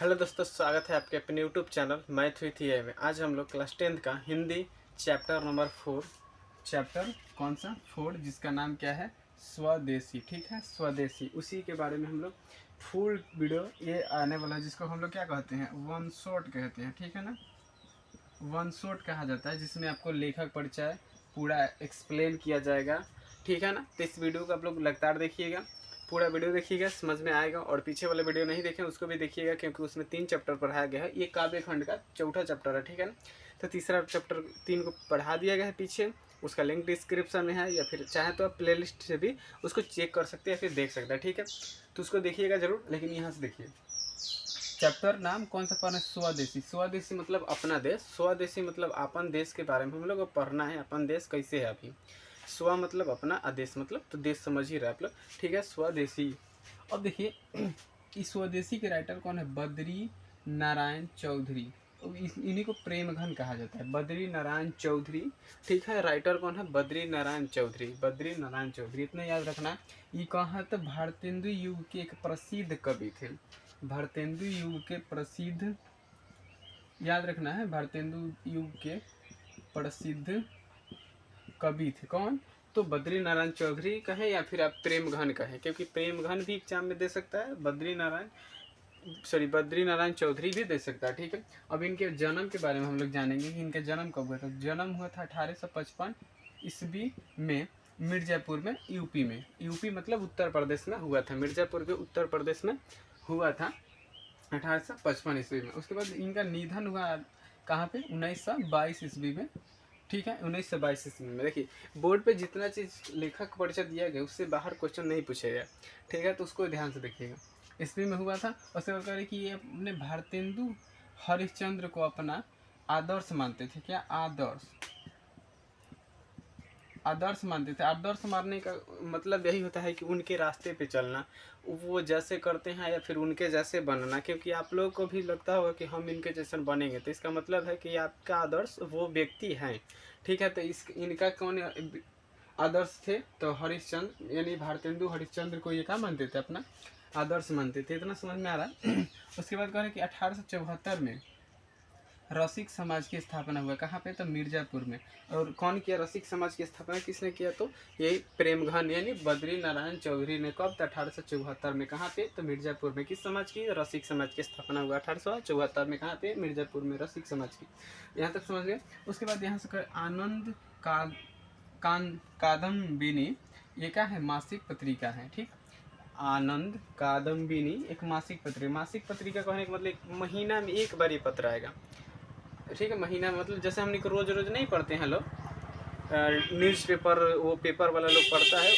Hello दोस्तों, स्वागत है आपके अपने यूट्यूब चैनल मैथ विथ ए में। आज हम लोग क्लास 10th का हिंदी चैप्टर नंबर 4, चैप्टर कौन सा 4, जिसका नाम क्या है, स्वदेशी। ठीक है, स्वदेशी, उसी के बारे में हम लोग फुल वीडियो ये आने वाला है, जिसको हम लोग क्या कहते हैं, वन शॉट कहते हैं। ठीक है ना, वन शॉट कहा जाता है, जिसमें आपको लेखक परिचय पूरा एक्सप्लेन किया जाएगा। ठीक है ना, तो इस वीडियो को आप लोग लगातार देखिएगा, पूरा वीडियो देखिएगा, समझ में आएगा। और पीछे वाले वीडियो नहीं देखें उसको भी देखिएगा, क्योंकि उसमें 3 चैप्टर पढ़ाया गया है। ये काव्य खंड का चौथा चैप्टर है। ठीक है ना, तो तीसरा चैप्टर 3 को पढ़ा दिया गया है पीछे, उसका लिंक डिस्क्रिप्शन में है, या फिर चाहे तो आप प्लेलिस्ट से भी उसको चेक कर सकते हैं, फिर देख सकते हैं। ठीक है, तो उसको देखिएगा जरूर। लेकिन यहाँ से देखिए, चैप्टर नाम कौन सा पढ़ना है, स्वदेशी। स्वदेशी मतलब अपना देश, स्वदेशी मतलब अपन देश के बारे में हम लोग को पढ़ना है। अपन देश कैसे है अभी, स्व मतलब अपना, आदेश मतलब तो देश समझ ही रहे आप लोग। ठीक है, स्वदेशी। अब देखिए इस स्वदेशी के राइटर कौन है, बद्री नारायण चौधरी। इन्हीं को प्रेम घन कहा जाता है, बद्री नारायण चौधरी। ठीक है, राइटर कौन है, बद्री नारायण चौधरी। बद्री नारायण चौधरी इतना याद रखना। ये कहाँ तो भारतेंदु युग के एक प्रसिद्ध कवि थे। भारतेंदु युग के प्रसिद्ध, याद रखना है, भारतेंदु युग के प्रसिद्ध कवि थे। कौन, तो बद्री नारायण चौधरी कहें या फिर आप प्रेम घन कहें, क्योंकि प्रेम घन भी एग्जाम में दे सकता है, बद्री नारायण चौधरी भी दे सकता है। ठीक है, अब इनके जन्म के बारे में हम लोग जानेंगे कि इनका जन्म कब हुआ था। जन्म हुआ था 1855 ईस्वी में, मिर्जापुर में, यूपी में। यूपी मतलब उत्तर प्रदेश में हुआ था, मिर्जापुर के उत्तर प्रदेश में हुआ था 1855 ईस्वी में। उसके बाद इनका निधन हुआ कहाँ पे, 1922 ईस्वी में। ठीक है, 1922 ईस्वी में। देखिए बोर्ड पे जितना चीज़ लेखक परिचय दिया गया उससे बाहर क्वेश्चन नहीं पूछेगा। ठीक है, तो उसको ध्यान से देखिएगा। ईस्वी में हुआ था। उसके बाद कह रहे कि ये अपने भारतेंदु हरिश्चंद्र को अपना आदर्श मानते थे। क्या आदर्श मानते थे। आदर्श मानने का मतलब यही होता है कि उनके रास्ते पे चलना, वो जैसे करते हैं या फिर उनके जैसे बनना। क्योंकि आप लोगों को भी लगता होगा कि हम इनके जैसे बनेंगे, तो इसका मतलब है कि आपका आदर्श वो व्यक्ति हैं। ठीक है, तो इनका कौन आदर्श थे, तो हरिश्चंद्र यानी भारतेंदु हरिश्चंद्र को ये क्या मानते थे, अपना आदर्श मानते थे। इतना समझ में आ रहा है। उसके बाद कह रहे कि 1874 में रसिक समाज की स्थापना हुआ। कहाँ पे, तो मिर्जापुर में। और कौन किया रसिक समाज की स्थापना, किसने किया, तो यही प्रेमघन यानी बद्री नारायण चौधरी ने। कब, 1874 में। कहाँ पे, तो मिर्जापुर में। किस समाज की, रसिक समाज की स्थापना हुआ 1874 में। कहाँ पे, मिर्जापुर में, रसिक समाज की। यहाँ तक समझ गए। उसके बाद यहाँ से आनंद कादम्बिनी, ये क्या है, मासिक पत्रिका है। ठीक, आनंद कादम्बिनी एक मासिक पत्रिका। मासिक पत्रिका कहने का मतलब महीना में एक बार ये पत्र आएगा। ठीक है, महीना मतलब जैसे हम रोज रोज नहीं पढ़ते हैं लोग, न्यूज़पेपर, वो पेपर वाला लोग पढ़ता है,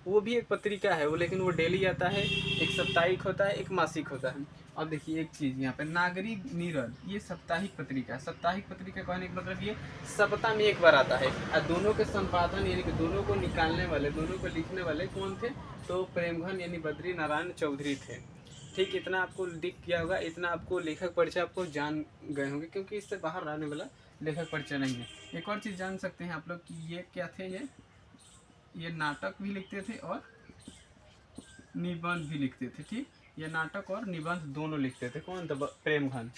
वो भी एक पत्रिका है वो, लेकिन वो डेली आता है। एक साप्ताहिक होता है, एक मासिक होता है। अब देखिए एक चीज़ यहाँ पे, नागरिक नीरद, ये साप्ताहिक पत्रिका है। साप्ताहिक पत्रिका कहने का मतलब ये सप्ताह में एक बार आता है। और दोनों के संपादन यानी कि दोनों को निकालने वाले, दोनों को लिखने वाले कौन थे, तो प्रेमघन यानी बद्री नारायण चौधरी थे। ठीक, इतना आपको दिख गया होगा, इतना आपको लेखक परिचय आपको जान गए होंगे, क्योंकि इससे बाहर रहने वाला लेखक परिचय नहीं है। एक और चीज़ जान सकते हैं आप लोग कि ये क्या थे, ये नाटक भी लिखते थे और निबंध भी लिखते थे। ठीक, ये नाटक और निबंध दोनों लिखते थे। कौन, तो प्रेमघन।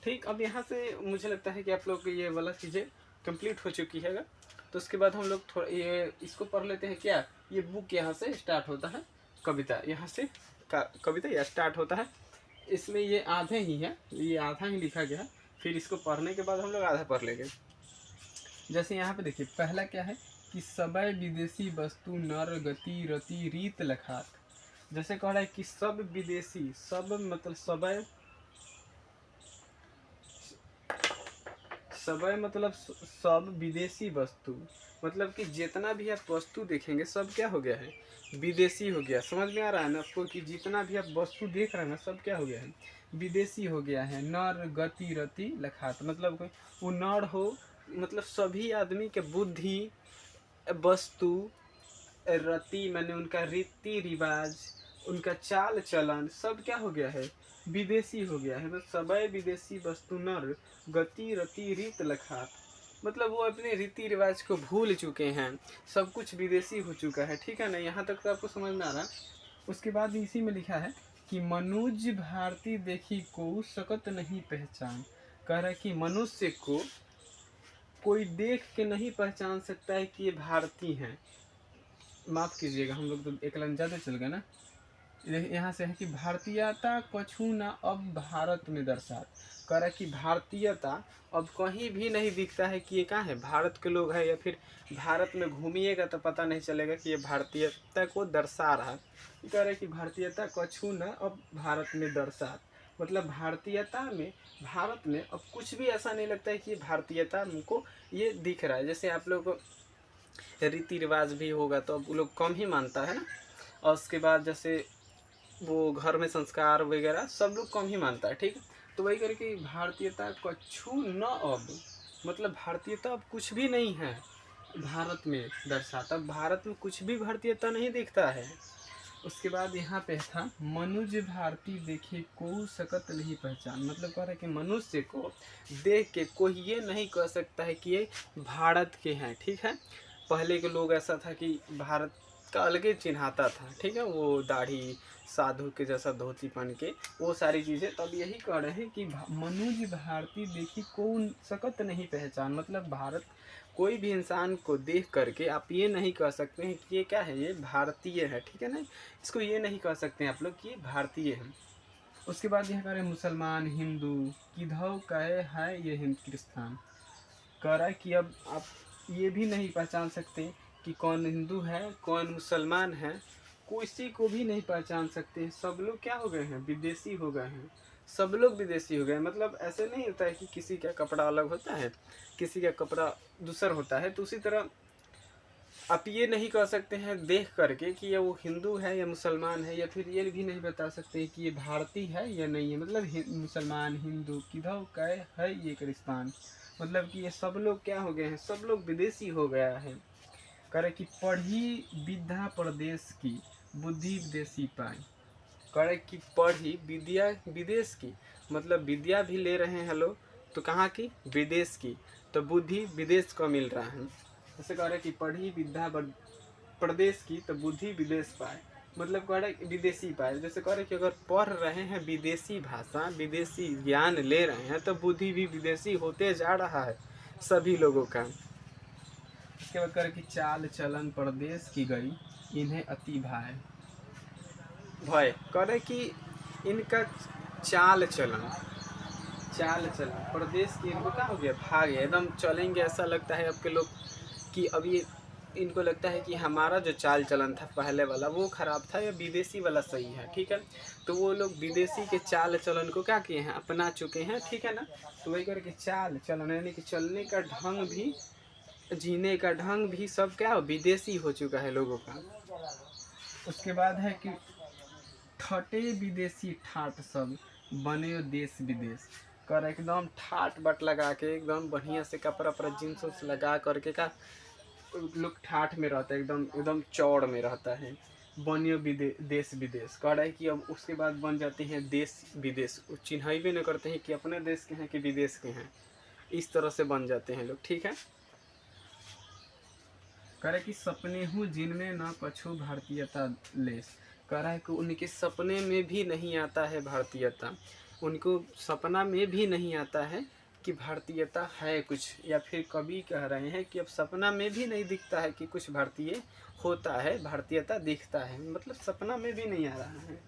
ठीक, अब यहाँ से मुझे लगता है कि आप लोग ये वाला चीज़ें कंप्लीट हो चुकी है। तो उसके बाद हम लोग थोड़ा ये इसको पढ़ लेते हैं। क्या, ये बुक यहाँ से स्टार्ट होता है, कविता यहाँ से कविता यह स्टार्ट होता है। इसमें ये आधे ही है, ये आधा ही लिखा गया है। फिर इसको पढ़ने के बाद हम लोग आधा पढ़ लेंगे। जैसे यहाँ पे देखिए, पहला क्या है कि सबय विदेशी वस्तु नर गति रति रीत लखात। जैसे कह रहा है कि सब विदेशी, सब मतलब सबय, सबय मतलब सब विदेशी वस्तु, मतलब कि जितना भी आप वस्तु देखेंगे सब क्या हो गया है, विदेशी हो गया। समझ में आ रहा है ना आपको, कि जितना भी आप वस्तु देख रहे हैं ना सब क्या हो गया है, विदेशी हो गया है। नर गति रति लखात, मतलब कोई वो नर हो, मतलब सभी आदमी के बुद्धि, वस्तु, रति मैंने उनका रीति रिवाज, उनका चाल चलन सब क्या हो गया है, विदेशी हो गया है। तो सबय विदेशी वस्तु नर गति रति रीत लखात, मतलब वो अपने रीति रिवाज को भूल चुके हैं, सब कुछ विदेशी हो चुका है। ठीक है ना, यहाँ तक तो आपको समझ में आ रहा है। उसके बाद इसी में लिखा है कि मनुज भारती देखी को सकत नहीं पहचान। कह रहा है कि मनुष्य को कोई देख के नहीं पहचान सकता है कि ये भारतीय हैं। माफ़ कीजिएगा, हम लोग तो एक लाइन ज़्यादा चल गए ना। यहाँ से है कि भारतीयता कछु न अब भारत में दर्शात। कह रहा है कि भारतीयता अब कहीं भी नहीं दिखता है कि ये कहाँ है, भारत के लोग हैं, या फिर भारत में घूमिएगा तो पता नहीं चलेगा कि ये भारतीयता को दर्शा रहा है। कह रहा है कि भारतीयता कछु न अब भारत में दर्शात, मतलब भारतीयता में, भारत में अब कुछ भी ऐसा नहीं लगता है कि ये भारतीयता हमको ये दिख रहा है। जैसे आप लोग रीति रिवाज भी होगा तो अब लोग कम ही मानता है ना, और उसके बाद जैसे वो घर में संस्कार वगैरह सब लोग कम ही मानता है, ठीक है। तो वही करके भारतीयता कछु न अब, मतलब भारतीयता अब कुछ भी नहीं है भारत में दर्शाता, भारत में कुछ भी भारतीयता नहीं दिखता है। उसके बाद यहाँ पे था मनुज भारती देखे को सकत नहीं पहचान, मतलब कह रहा है कि मनुष्य को देख के कोई ये नहीं कह सकता है कि ये भारत के हैं, ठीक है। पहले के लोग ऐसा था कि भारत का अलग ही चिन्हाता था, ठीक है, वो दाढ़ी साधु के जैसा धोती पहन के वो सारी चीज़ें। तब यही कह रहे हैं कि मनुज भारती देखी को सकत नहीं पहचान, मतलब भारत कोई भी इंसान को देख करके आप ये नहीं कह सकते हैं कि ये क्या है, ये भारतीय है, ठीक है ना। इसको ये नहीं कह सकते हैं आप लोग कि ये भारतीय है। उसके बाद यह कह रहे हैं मुसलमान हिंदू किधौ कहे है ये हिंदुस्तान। कह रहा है कि अब आप ये भी नहीं पहचान सकते कि कौन हिंदू है कौन मुसलमान है, किसी को भी नहीं पहचान सकते। सब लोग क्या हो गए हैं, विदेशी हो गए हैं, सब लोग विदेशी हो गए। मतलब ऐसे नहीं होता है कि किसी का कपड़ा अलग होता है, किसी का कपड़ा दूसरा होता है, तो उसी तरह आप ये नहीं कह सकते हैं देख करके कि ये वो हिंदू है या मुसलमान है, या फिर ये भी नहीं बता सकते कि ये भारतीय है या नहीं है। मतलब मुसलमान हिंदू किधर कहे है ये किरिस्तान, मतलब कि ये सब लोग क्या हो गए हैं, सब लोग विदेशी हो गया है। करे कि पढ़ी विद्या प्रदेश की बुद्धि विदेशी पाई। करे कि पढ़ी विद्या विदेश की, मतलब विद्या भी ले रहे हैं लोग तो कहाँ की, विदेश की, तो बुद्धि विदेश को मिल रहा है। जैसे कह रहे कि पढ़ी विद्या प्रदेश की तो बुद्धि विदेश पाए, मतलब कह रहे विदेशी पाए। जैसे कह रहे कि अगर पढ़ रहे हैं विदेशी भाषा, विदेशी ज्ञान ले रहे हैं तो बुद्धि भी विदेशी होते जा रहा है सभी लोगों का। इसके बाद करे कि चाल चलन प्रदेश की गई इन्हें अति भाई भय। करे कि इनका चाल चलन, चाल चलन प्रदेश की इनको क्या हो गया, भाग है, एकदम चलेंगे ऐसा लगता है आपके लोग कि अभी इनको लगता है कि हमारा जो चाल चलन था पहले वाला वो ख़राब था या विदेशी वाला सही है, ठीक है। तो वो लोग विदेशी के चाल चलन को क्या किए हैं, अपना चुके हैं, ठीक है ना। तो वही करके चाल चलन यानी कि चलने का ढंग भी, जीने का ढंग भी सब क्या विदेशी हो चुका है लोगों का। उसके बाद है कि ठटे विदेशी ठाट सब बने देश विदेश। कर एकदम ठाट बट लगा के एकदम बढ़िया से कपड़ा पर जींस उन्स लगा करके का लोग ठाठ में रहता है, एकदम एकदम चौड़ में रहता है। बनियो देश विदेश कह रहा है कि अब उसके बाद बन जाते हैं देश विदेश, चिन्ह भी नहीं करते हैं कि अपने देश के हैं कि विदेश के हैं, इस तरह से बन जाते हैं लोग, ठीक है। कह रहे कि सपने हूँ जिनमें न कछु भारतीयता लेस। कह रहा है कि उनके सपने में भी नहीं आता है भारतीयता, उनको सपना में भी नहीं आता है कि भारतीयता है कुछ, या फिर कभी कह रहे हैं कि अब सपना में भी नहीं दिखता है कि कुछ भारतीय होता है, भारतीयता दिखता है, मतलब सपना में भी नहीं आ रहा है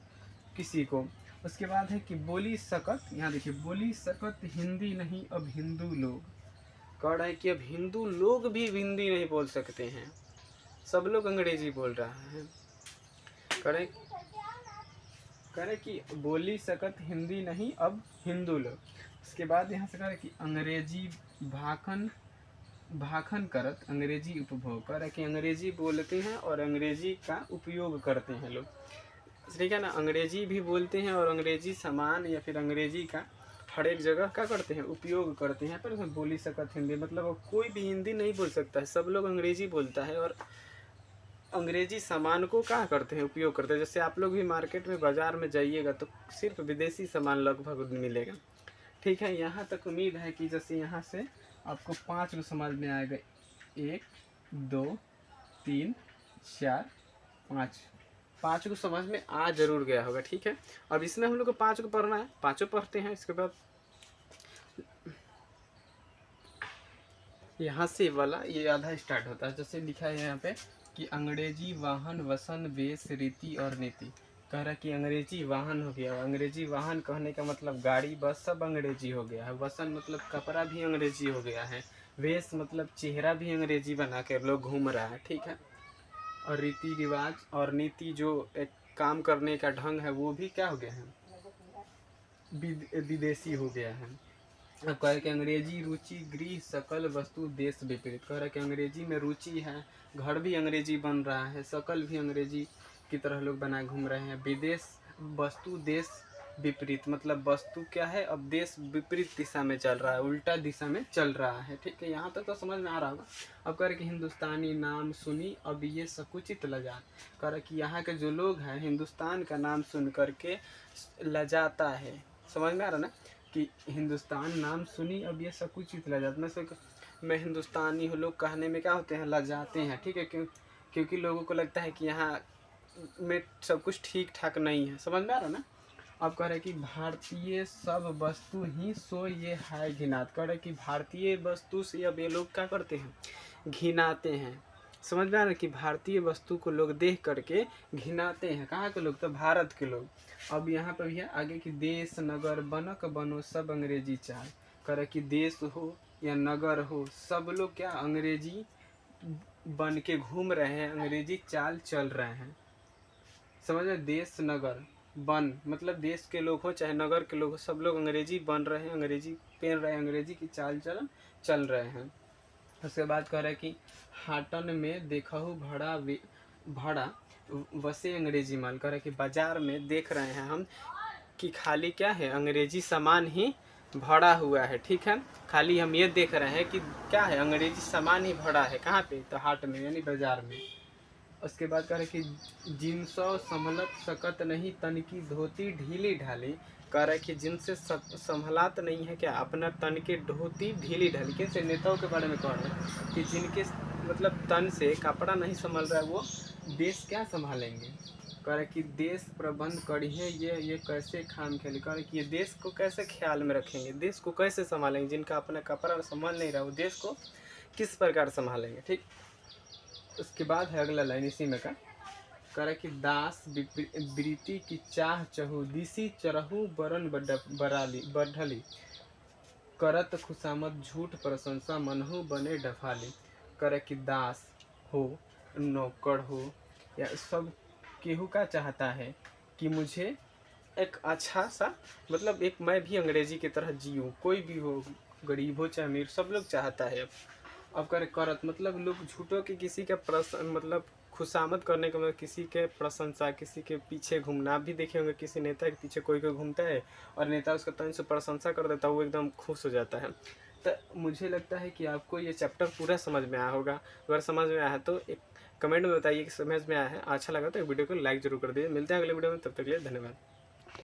किसी को। उसके बाद है कि बोली सकत, यहाँ देखिए बोली सकत हिंदी नहीं अब हिंदू लोग। कह रहा है कि अब हिंदू लोग भी हिंदी नहीं बोल सकते हैं, सब लोग अंग्रेजी बोल रहा है। करें करें कि बोली सकत हिंदी नहीं अब हिंदू लोग। उसके बाद यहाँ से करें कि अंग्रेजी भाखन भाखन करत अंग्रेजी उपभोग। करें कि अंग्रेजी बोलते हैं और अंग्रेजी का उपयोग करते हैं लोग, ठीक है ना। अंग्रेजी भी बोलते हैं और अंग्रेजी सामान या फिर अंग्रेजी का हर एक जगह क्या करते हैं, उपयोग करते हैं। पर बोली सकत हिंदी मतलब कोई भी हिंदी नहीं बोल सकता है, सब लोग अंग्रेजी बोलता है और अंग्रेजी सामान को क्या करते हैं, उपयोग करते हैं। जैसे आप लोग भी मार्केट में बाज़ार में जाइएगा तो सिर्फ विदेशी सामान लगभग मिलेगा, ठीक है। यहाँ तक उम्मीद है कि जैसे यहाँ से आपको 5 को समझ में आएगा, 1 2 3 4 5, पाँच को समझ में आ जरूर गया होगा, ठीक है। अब इसमें हम लोग को पाँच को पढ़ना है, पाँचों पढ़ते हैं। इसके बाद यहाँ से वाला ये आधा स्टार्ट होता है, जैसे लिखा है यहाँ पे कि अंग्रेजी वाहन वसन वेश रीति और नीति। कह रहा है कि अंग्रेजी वाहन हो गया। अंग्रेजी वाहन कहने का मतलब गाड़ी बस सब अंग्रेजी हो गया है। वसन मतलब कपड़ा भी अंग्रेजी हो गया है। वेश मतलब चेहरा भी अंग्रेजी बना के लोग घूम रहा है, ठीक है। और रीति रिवाज और नीति जो एक काम करने का ढंग है वो भी क्या हो गया है, विदेशी हो गया है। अब कह रहे कि अंग्रेजी रुचि गृह सकल वस्तु देश विपरीत। कह रहे कि अंग्रेजी में रुचि है, घर भी अंग्रेजी बन रहा है, सकल भी अंग्रेजी की तरह लोग बना घूम रहे हैं। विदेश वस्तु देश विपरीत मतलब वस्तु क्या है, अब देश विपरीत दिशा में चल रहा है, उल्टा दिशा में चल रहा है, ठीक है। यहाँ तक तो समझ में आ रहा होगा। अब कह रहे कि हिंदुस्तानी नाम सुनी अब ये सकुचित लजात। कह रहे कि यहाँ के जो लोग हैं हिंदुस्तान का नाम सुन करके लजाता है। समझ में आ रहा ना कि हिंदुस्तान नाम सुनी अब ये सकुचित लजाता। मैं हिंदुस्तानी हूँ लोग कहने में क्या होते हैं, लजाते हैं, ठीक है। क्योंकि लोगों को लगता है कि यहाँ में सब कुछ ठीक ठाक नहीं है। समझ में आ रहा ना। अब कह रहे कि भारतीय सब वस्तु ही सो ये है घिनात। कह रहे कि भारतीय वस्तु से अब ये लोग क्या करते हैं, घिनाते हैं। समझ में आ रहा है कि भारतीय वस्तु को लोग देख करके घिनाते हैं। कहाँ के लोग, तो भारत के लोग। अब यहाँ पर भी है आगे कि देश नगर बनक बनो सब अंग्रेजी चाल। कह रहे कि देश हो या नगर हो सब लोग क्या अंग्रेजी बन के घूम रहे हैं, अंग्रेजी चाल चल रहे हैं। समझ में, देश नगर बन मतलब देश के लोग हो चाहे नगर के लोग हो, सब लोग अंग्रेजी बन रहे हैं, अंग्रेजी पहन रहे हैं, अंग्रेजी की चाल चलन चल रहे हैं। उसके बाद कह रहे कि हाटन में देखहु भड़ा वसे अंग्रेजी माल। कह रहे कि बाजार में देख रहे हैं हम कि खाली क्या है, अंग्रेजी सामान ही भरा हुआ है, ठीक है। खाली हम ये देख रहे हैं कि क्या है, अंग्रेजी सामान ही भरा है। कहाँ पे, तो हाट में यानी बाजार में। उसके बाद कह रहे कि जिनसो संभलत सकत नहीं तन की धोती ढीली ढाली। कह रहा है कि जिनसे संभलात नहीं है क्या, अपना तन के धोती ढीली ढाली। कैसे, नेताओं के बारे में कह रहे हैं कि जिनके मतलब तन से कपड़ा नहीं संभल रहा है वो देश क्या संभालेंगे। कह रहे कि देश प्रबंध करिए ये कैसे खाम खेले। कह रहे कि ये देश को कैसे ख्याल में रखेंगे, देश को कैसे संभालेंगे। जिनका अपना कपड़ा संभाल नहीं रहा वो देश को किस प्रकार संभालेंगे, ठीक। उसके बाद है अगला लाइन इसी में का, करे कि दास वृत्ति की चाह चहु दिसी चरहु बरन बढ़ली। करत खुशामद झूठ प्रशंसा मनहु बने डफाली। करे कि दास हो नौकर हो या सब केहू का चाहता है कि मुझे एक अच्छा सा मतलब एक मैं भी अंग्रेजी की तरह जीऊँ। कोई भी हो, गरीब हो चाहे अमीर, सब लोग चाहता है। अब करे करत मतलब लोग झूठों के किसी का मतलब खुशामद करने का मतलब किसी के प्रशंसा, किसी के पीछे घूमना। आप भी देखे होंगे किसी नेता के पीछे कोई घूमता है और नेता उसका तन से प्रशंसा कर देता है, वो एकदम खुश हो जाता है। तो मुझे लगता है कि आपको ये चैप्टर पूरा समझ में आया होगा। अगर समझ में आया है तो एक कमेंट में बताइए कि समझ में आया है। अच्छा लगा तो वीडियो को लाइक जरूर कर दीजिए। मिलते हैं अगले वीडियो में, तब तक के लिए धन्यवाद।